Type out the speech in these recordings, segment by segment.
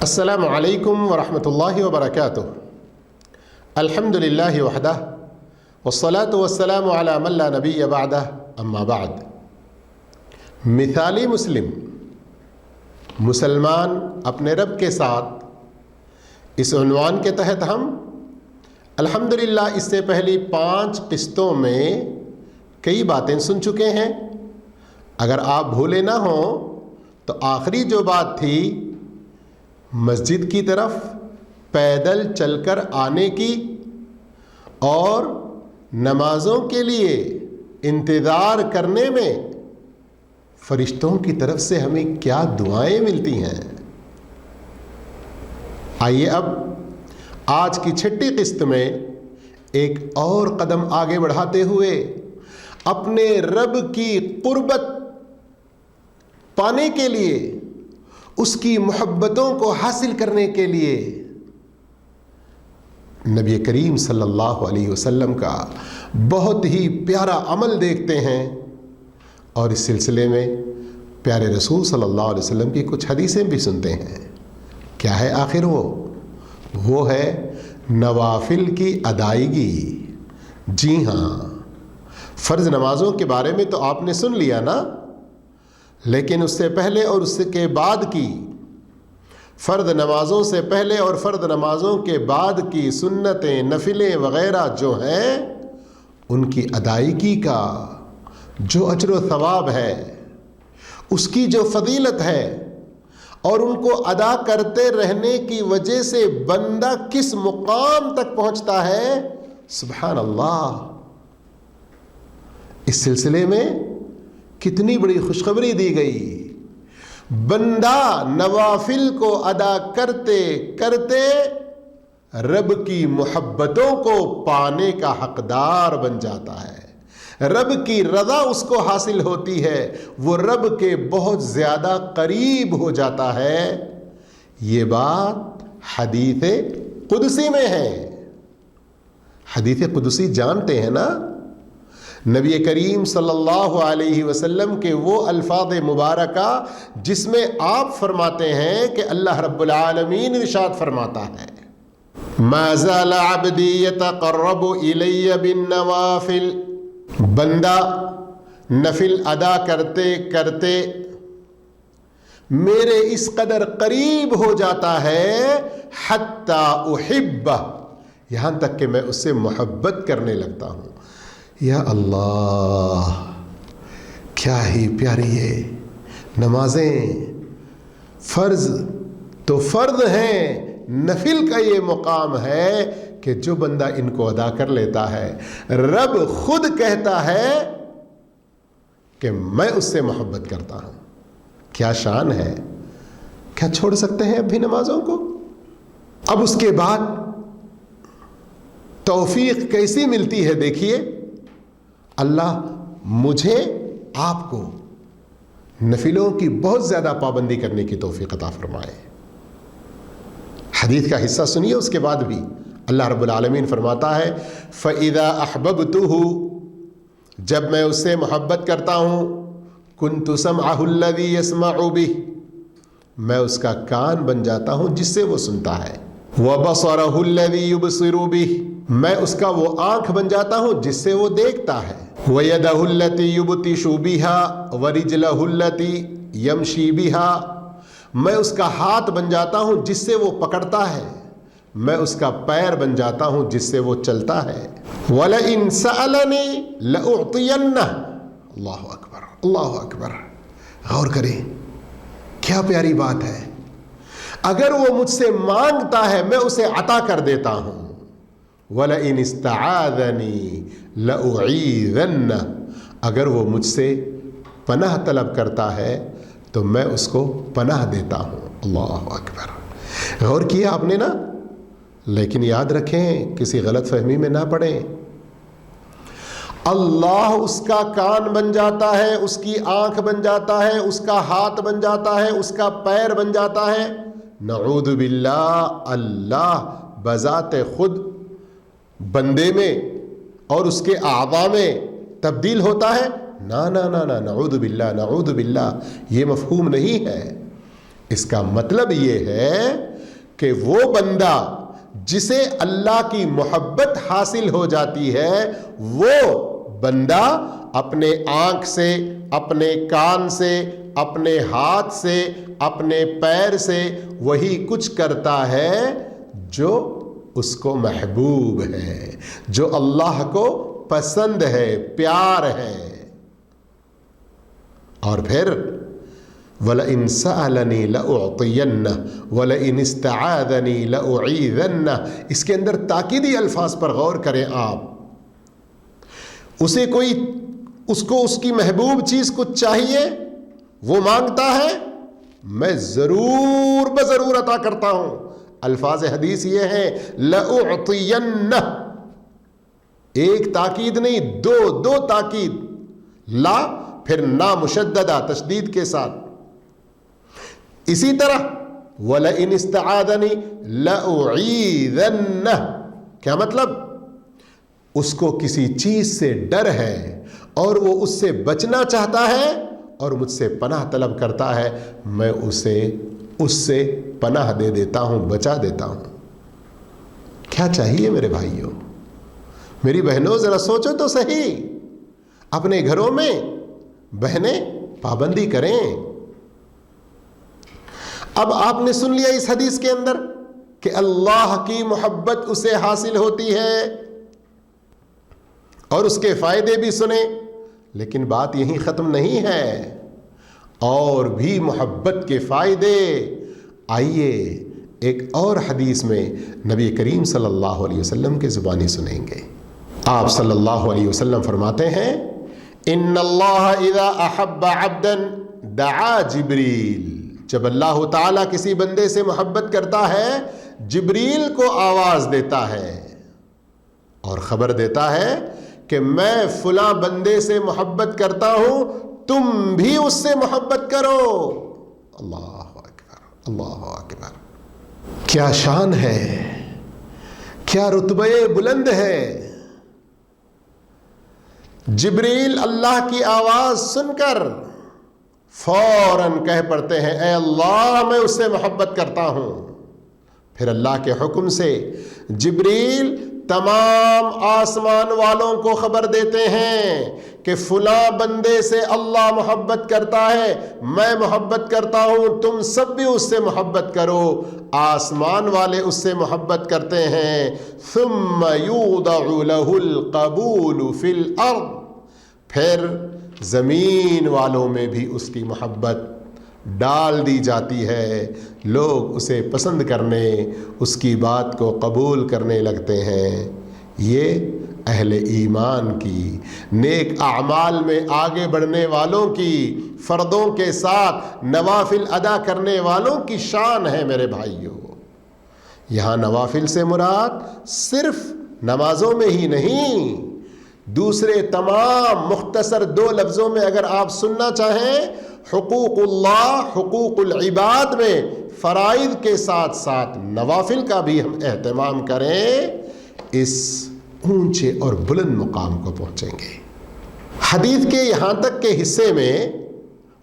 السلام علیکم ورحمۃ اللہ وبرکاتہ۔ الحمد للہ وحدہ والصلاة والسلام علی من لا نبی بعدہ، اما بعد۔ مثالی مسلم، مسلمان اپنے رب کے ساتھ، اس عنوان کے تحت ہم الحمدللہ اس سے پہلی 5 قسطوں میں کئی باتیں سن چکے ہیں۔ اگر آپ بھولے نہ ہوں تو آخری جو بات تھی مسجد کی طرف پیدل چل کر آنے کی اور نمازوں کے لیے انتظار کرنے میں فرشتوں کی طرف سے ہمیں کیا دعائیں ملتی ہیں۔ آئیے اب آج کی 6ٹھی قسط میں ایک اور قدم آگے بڑھاتے ہوئے اپنے رب کی قربت پانے کے لیے، اس کی محبتوں کو حاصل کرنے کے لیے نبی کریم صلی اللہ علیہ وسلم کا بہت ہی پیارا عمل دیکھتے ہیں، اور اس سلسلے میں پیارے رسول صلی اللہ علیہ وسلم کی کچھ حدیثیں بھی سنتے ہیں۔ کیا ہے آخر وہ ہے نوافل کی ادائیگی۔ جی ہاں، فرض نمازوں کے بارے میں تو آپ نے سن لیا نا، لیکن اس سے پہلے اور اس کے بعد کی فرض نمازوں سے پہلے اور فرض نمازوں کے بعد کی سنتیں، نفلیں وغیرہ جو ہیں، ان کی ادائیگی کا جو اجر و ثواب ہے، اس کی جو فضیلت ہے، اور ان کو ادا کرتے رہنے کی وجہ سے بندہ کس مقام تک پہنچتا ہے، سبحان اللہ۔ اس سلسلے میں کتنی بڑی خوشخبری دی گئی۔ بندہ نوافل کو ادا کرتے کرتے رب کی محبتوں کو پانے کا حقدار بن جاتا ہے، رب کی رضا اس کو حاصل ہوتی ہے، وہ رب کے بہت زیادہ قریب ہو جاتا ہے۔ یہ بات حدیث قدسی میں ہے۔ حدیث قدسی جانتے ہیں نا، نبی کریم صلی اللہ علیہ وسلم کے وہ الفاظ مبارکہ جس میں آپ فرماتے ہیں کہ اللہ رب العالمین ارشاد فرماتا ہے، ما زال عبدی یتقرب الی بالنوافل، بندہ نفل ادا کرتے کرتے میرے اس قدر قریب ہو جاتا ہے، حتی احبہ، یہاں تک کہ میں اس سے محبت کرنے لگتا ہوں۔ یا اللہ، کیا ہی پیاری ہے نمازیں۔ فرض تو فرض ہیں، نفل کا یہ مقام ہے کہ جو بندہ ان کو ادا کر لیتا ہے، رب خود کہتا ہے کہ میں اس سے محبت کرتا ہوں۔ کیا شان ہے! کیا چھوڑ سکتے ہیں اب بھی نمازوں کو؟ اب اس کے بعد توفیق کیسی ملتی ہے دیکھیے، اللہ مجھے آپ کو نفلوں کی بہت زیادہ پابندی کرنے کی توفیق عطا فرمائے۔ حدیث کا حصہ سنیے، اس کے بعد بھی اللہ رب العالمین فرماتا ہے، فَإِذَا أَحْبَبْتُهُ، جب میں اس سے محبت کرتا ہوں، كُنْتُ سَمْعَهُ الَّذِي يَسْمَعُ بِهِ، میں اس کا کان بن جاتا ہوں جس سے وہ سنتا ہے، وَبَصَرَهُ الَّذِي يُبْصِرُ بِهِ، میں اس کا وہ آنکھ بن جاتا ہوں جس سے وہ دیکھتا ہے، وَيَدَهُ الَّتِي يُبْطِشُ بِهَا وَرِجْلَهُ الَّتِي يَمْشِي بِهَا، میں اس کا ہاتھ بن جاتا ہوں جس سے وہ پکڑتا ہے، میں اس کا پیر بن جاتا ہوں جس سے وہ چلتا ہے، وَلَئِن سَأَلَنِي لَأُعْطِيَنَّهُ، اللہ اکبر، اللہ اکبر۔ غور کریں، کیا پیاری بات ہے۔ اگر وہ مجھ سے مانگتا ہے میں اسے عطا کر دیتا ہوں، وَلَئِنِ اسْتَعَاذَنِي لَأُعِيذَنَّهُ، اگر وہ مجھ سے پناہ طلب کرتا ہے تو میں اس کو پناہ دیتا ہوں۔ اللہ اکبر۔ غور کیا آپ نے نا، لیکن یاد رکھیں کسی غلط فہمی میں نہ پڑیں۔ اللہ اس کا کان بن جاتا ہے، اس کی آنکھ بن جاتا ہے، اس کا ہاتھ بن جاتا ہے، اس کا پیر بن جاتا ہے، نعوذ باللہ، اللہ بذات خود بندے میں اور اس کے اعضاء میں تبدیل ہوتا ہے؟ نا، نعوذ باللہ، نعوذ باللہ، یہ مفہوم نہیں ہے۔ اس کا مطلب یہ ہے کہ وہ بندہ جسے اللہ کی محبت حاصل ہو جاتی ہے وہ بندہ اپنے آنکھ سے، اپنے کان سے، اپنے ہاتھ سے، اپنے پیر سے وہی کچھ کرتا ہے جو اس کو محبوب ہے، جو اللہ کو پسند ہے، پیار ہے۔ اور پھر وَلَئِن سَأَلَنِي لَأُعْطِيَنَّهُ وَلَئِنِ اسْتَعَاذَنِي لَأُعِيذَنَّهُ، اس کے اندر تاکیدی الفاظ پر غور کریں آپ۔ اسے کوئی اس کو اس کی محبوب چیز کچھ چاہیے، وہ مانگتا ہے، میں ضرور بضرور عطا کرتا ہوں۔ الفاظ حدیث یہ ہیں لَأُعْطِيَنَّهُ، ایک تاکید نہیں، دو تاکید، لا پھر نامشددہ تشدید کے ساتھ۔ اسی طرح وَلَئِنِ اسْتَعَاذَنِي لَأُعِيذَنَّهُ، کیا مطلب؟ اس کو کسی چیز سے ڈر ہے اور وہ اس سے بچنا چاہتا ہے اور مجھ سے پناہ طلب کرتا ہے، میں اسے اس سے پناہ دے دیتا ہوں، بچا دیتا ہوں۔ کیا چاہیے میرے بھائیوں، میری بہنوں، ذرا سوچو تو صحیح۔ اپنے گھروں میں بہنیں پابندی کریں۔ اب آپ نے سن لیا اس حدیث کے اندر کہ اللہ کی محبت اسے حاصل ہوتی ہے اور اس کے فائدے بھی سنے، لیکن بات یہیں ختم نہیں ہے، اور بھی محبت کے فائدے۔ آئیے ایک اور حدیث میں نبی کریم صلی اللہ علیہ وسلم کے زبانی سنیں گے۔ آپ صلی اللہ علیہ وسلم فرماتے ہیں ان اللہ اذا احب عبدا دعا جبریل، جب اللہ تعالیٰ کسی بندے سے محبت کرتا ہے جبریل کو آواز دیتا ہے اور خبر دیتا ہے کہ میں فلاں بندے سے محبت کرتا ہوں، تم بھی اس سے محبت کرو۔ اللہ اکبر، اللہ اکبر، کیا شان ہے، کیا رتبہ بلند ہے۔ جبریل اللہ کی آواز سن کر فوراً کہہ پڑتے ہیں اے اللہ میں اس سے محبت کرتا ہوں۔ پھر اللہ کے حکم سے جبریل تمام آسمان والوں کو خبر دیتے ہیں کہ فلاں بندے سے اللہ محبت کرتا ہے، میں محبت کرتا ہوں، تم سب بھی اس سے محبت کرو۔ آسمان والے اس سے محبت کرتے ہیں، ثم یوضع له القبول فی الارض، پھر زمین والوں میں بھی اس کی محبت ڈال دی جاتی ہے، لوگ اسے پسند کرنے، اس کی بات کو قبول کرنے لگتے ہیں۔ یہ اہل ایمان کی، نیک اعمال میں آگے بڑھنے والوں کی، فردوں کے ساتھ نوافل ادا کرنے والوں کی شان ہے میرے بھائیوں۔ یہاں نوافل سے مراد صرف نمازوں میں ہی نہیں، دوسرے تمام مختصر 2 لفظوں میں اگر آپ سننا چاہیں، حقوق اللہ، حقوق العباد میں فرائض کے ساتھ ساتھ نوافل کا بھی ہم اہتمام کریں، اس اونچے اور بلند مقام کو پہنچیں گے۔ حدیث کے یہاں تک کے حصے میں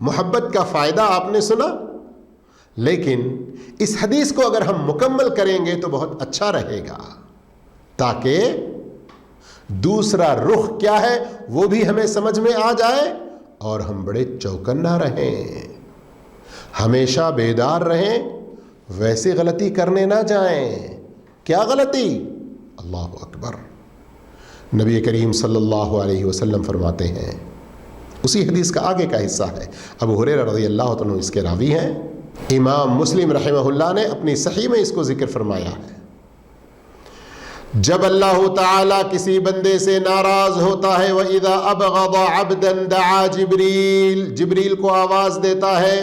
محبت کا فائدہ آپ نے سنا، لیکن اس حدیث کو اگر ہم مکمل کریں گے تو بہت اچھا رہے گا، تاکہ دوسرا رخ کیا ہے وہ بھی ہمیں سمجھ میں آ جائے اور ہم بڑے چوکنا رہیں، ہمیشہ بیدار رہیں، ویسے غلطی کرنے نہ جائیں۔ کیا غلطی؟ اللہ اکبر، نبی کریم صلی اللہ علیہ وسلم فرماتے ہیں، اسی حدیث کا آگے کا حصہ ہے، ابو ہریرہ رضی اللہ عنہ اس کے راوی ہیں، امام مسلم رحمہ اللہ نے اپنی صحیح میں اس کو ذکر فرمایا ہے۔ جب اللہ تعالیٰ کسی بندے سے ناراض ہوتا ہے وَإِذَا أَبْغَضَ عَبْدًا دَعَا جِبْرِيل، جبریل کو آواز دیتا ہے،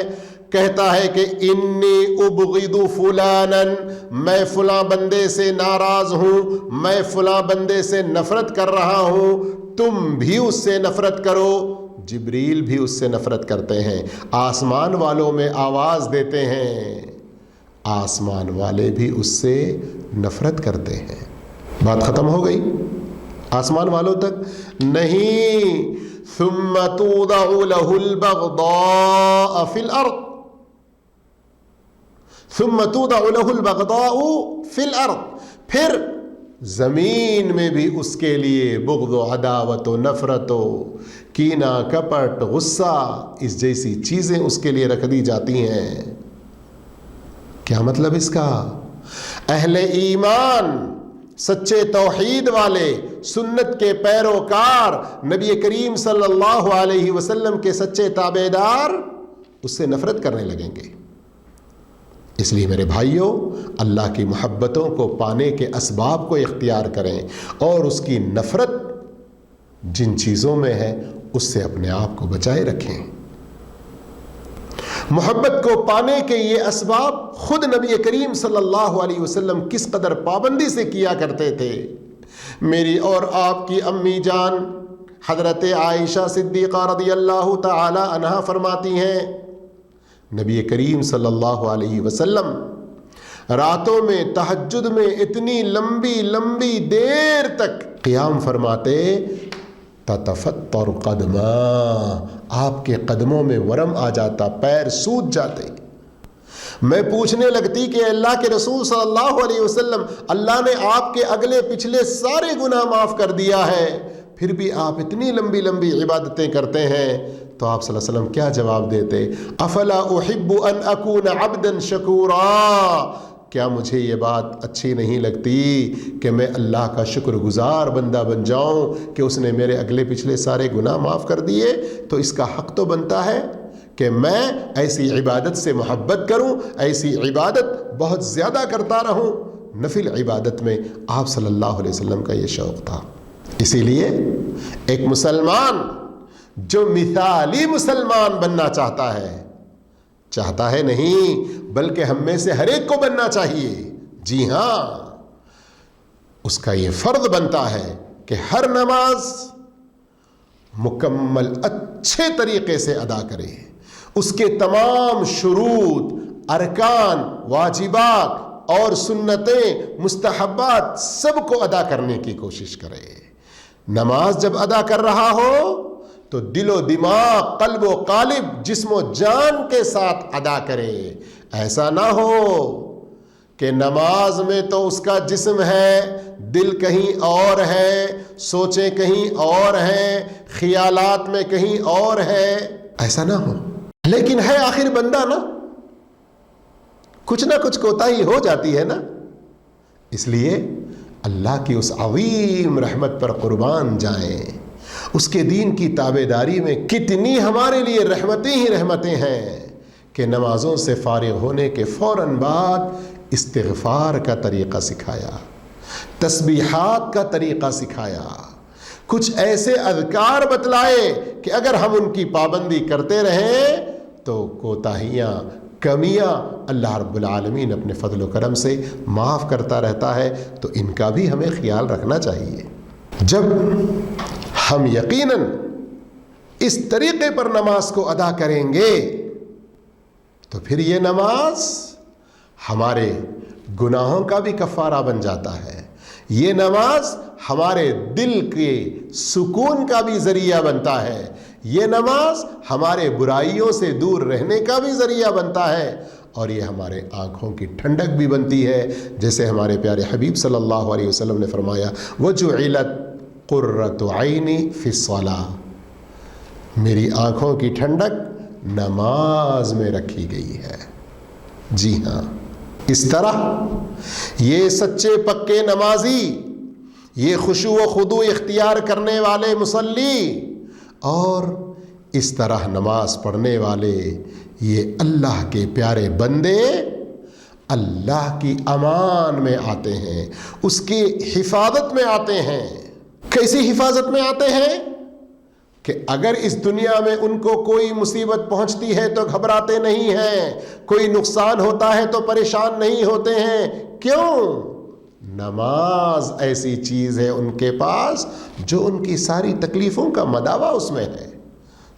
کہتا ہے کہ انی ابغض فلاناً، میں فلاں بندے سے ناراض ہوں، میں فلاں بندے سے نفرت کر رہا ہوں، تم بھی اس سے نفرت کرو۔ جبریل بھی اس سے نفرت کرتے ہیں، آسمان والوں میں آواز دیتے ہیں، آسمان والے بھی اس سے نفرت کرتے ہیں۔ بات ختم ہو گئی؟ آسمان والوں تک نہیں، ثم توضع له البغضاء فی الارض، ثم توضع له البغضاء فی الارض، پھر زمین میں بھی اس کے لیے بغض و عداوت و نفرت و کینہ کپٹ غصہ اس جیسی چیزیں اس کے لیے رکھ دی جاتی ہیں۔ کیا مطلب اس کا؟ اہل ایمان، سچے توحید والے، سنت کے پیروکار، نبی کریم صلی اللہ علیہ وسلم کے سچے تابعدار اس سے نفرت کرنے لگیں گے۔ اس لیے میرے بھائیوں، اللہ کی محبتوں کو پانے کے اسباب کو اختیار کریں اور اس کی نفرت جن چیزوں میں ہے اس سے اپنے آپ کو بچائے رکھیں۔ محبت کو پانے کے یہ اسباب خود نبی کریم صلی اللہ علیہ وسلم کس قدر پابندی سے کیا کرتے تھے۔ میری اور آپ کی امی جان حضرت عائشہ صدیقہ رضی اللہ تعالی عنہا فرماتی ہیں، نبی کریم صلی اللہ علیہ وسلم راتوں میں تہجد میں اتنی لمبی لمبی دیر تک قیام فرماتے، تتفطر قدما، آپ کے قدموں میں ورم آ جاتا، پیر سوج جاتے۔ میں پوچھنے لگتی کہ اللہ کے رسول صلی اللہ علیہ وسلم، اللہ نے آپ کے اگلے پچھلے سارے گناہ معاف کر دیا ہے، پھر بھی آپ اتنی لمبی لمبی عبادتیں کرتے ہیں، تو آپ صلی اللہ علیہ وسلم کیا جواب دیتے؟ افلا احب ان اکون عبدا شکورا، کیا مجھے یہ بات اچھی نہیں لگتی کہ میں اللہ کا شکر گزار بندہ بن جاؤں کہ اس نے میرے اگلے پچھلے سارے گناہ معاف کر دیے؟ تو اس کا حق تو بنتا ہے کہ میں ایسی عبادت سے محبت کروں، ایسی عبادت بہت زیادہ کرتا رہوں۔ نفل عبادت میں آپ صلی اللہ علیہ وسلم کا یہ شوق تھا۔ اسی لیے ایک مسلمان جو مثالی مسلمان بننا چاہتا ہے نہیں، بلکہ ہم میں سے ہر ایک کو بننا چاہیے۔ جی ہاں، اس کا یہ فرض بنتا ہے کہ ہر نماز مکمل اچھے طریقے سے ادا کرے، اس کے تمام شروط، ارکان، واجبات اور سنتیں، مستحبات سب کو ادا کرنے کی کوشش کرے۔ نماز جب ادا کر رہا ہو تو دل و دماغ، قلب و قالب، جسم و جان کے ساتھ ادا کرے۔ ایسا نہ ہو کہ نماز میں تو اس کا جسم ہے، دل کہیں اور ہے، سوچیں کہیں اور ہیں، خیالات میں کہیں اور ہے، ایسا نہ ہو۔ لیکن ہے آخر بندہ نا، کچھ نہ کچھ کوتاہی ہو جاتی ہے نا۔ اس لیے اللہ کی اس عظیم رحمت پر قربان جائیں۔ اس کے دین کی تابعداری میں کتنی ہمارے لیے رحمتیں ہی رحمتیں ہیں کہ نمازوں سے فارغ ہونے کے فوراً بعد استغفار کا طریقہ سکھایا، تسبیحات کا طریقہ سکھایا، کچھ ایسے اذکار بتلائے کہ اگر ہم ان کی پابندی کرتے رہیں تو کوتاہیاں، کمیاں اللہ رب العالمین اپنے فضل و کرم سے معاف کرتا رہتا ہے، تو ان کا بھی ہمیں خیال رکھنا چاہیے۔ جب ہم یقیناً اس طریقے پر نماز کو ادا کریں گے تو پھر یہ نماز ہمارے گناہوں کا بھی کفارہ بن جاتا ہے، یہ نماز ہمارے دل کے سکون کا بھی ذریعہ بنتا ہے، یہ نماز ہمارے برائیوں سے دور رہنے کا بھی ذریعہ بنتا ہے، اور یہ ہمارے آنکھوں کی ٹھنڈک بھی بنتی ہے، جیسے ہمارے پیارے حبیب صلی اللہ علیہ وسلم نے فرمایا، وَجُعِلَتْ قُرَّةُ عَيْنِ فِي الصَّلَاةِ، میری آنکھوں کی ٹھنڈک نماز میں رکھی گئی ہے۔ جی ہاں، اس طرح یہ سچے پکے نمازی، یہ خشوع و خضوع اختیار کرنے والے مصلی، اور اس طرح نماز پڑھنے والے یہ اللہ کے پیارے بندے اللہ کی امان میں آتے ہیں، اس کی حفاظت میں آتے ہیں۔ کیسی حفاظت میں آتے ہیں کہ اگر اس دنیا میں ان کو کوئی مصیبت پہنچتی ہے تو گھبراتے نہیں ہیں، کوئی نقصان ہوتا ہے تو پریشان نہیں ہوتے ہیں۔ کیوں؟ نماز ایسی چیز ہے ان کے پاس جو ان کی ساری تکلیفوں کا مداوا اس میں ہے۔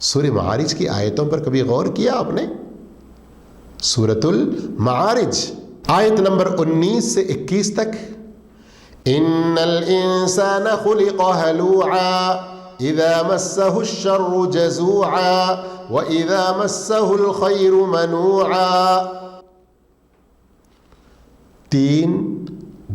سورہ معارج کی آیتوں پر کبھی غور کیا آپ نے؟ سورۃ المعارج آیت نمبر 19 سے 21 تک، ان الانسان خلق هلوعا اذا مسه الشر جزوعا واذا مسه الخير منوعا، 3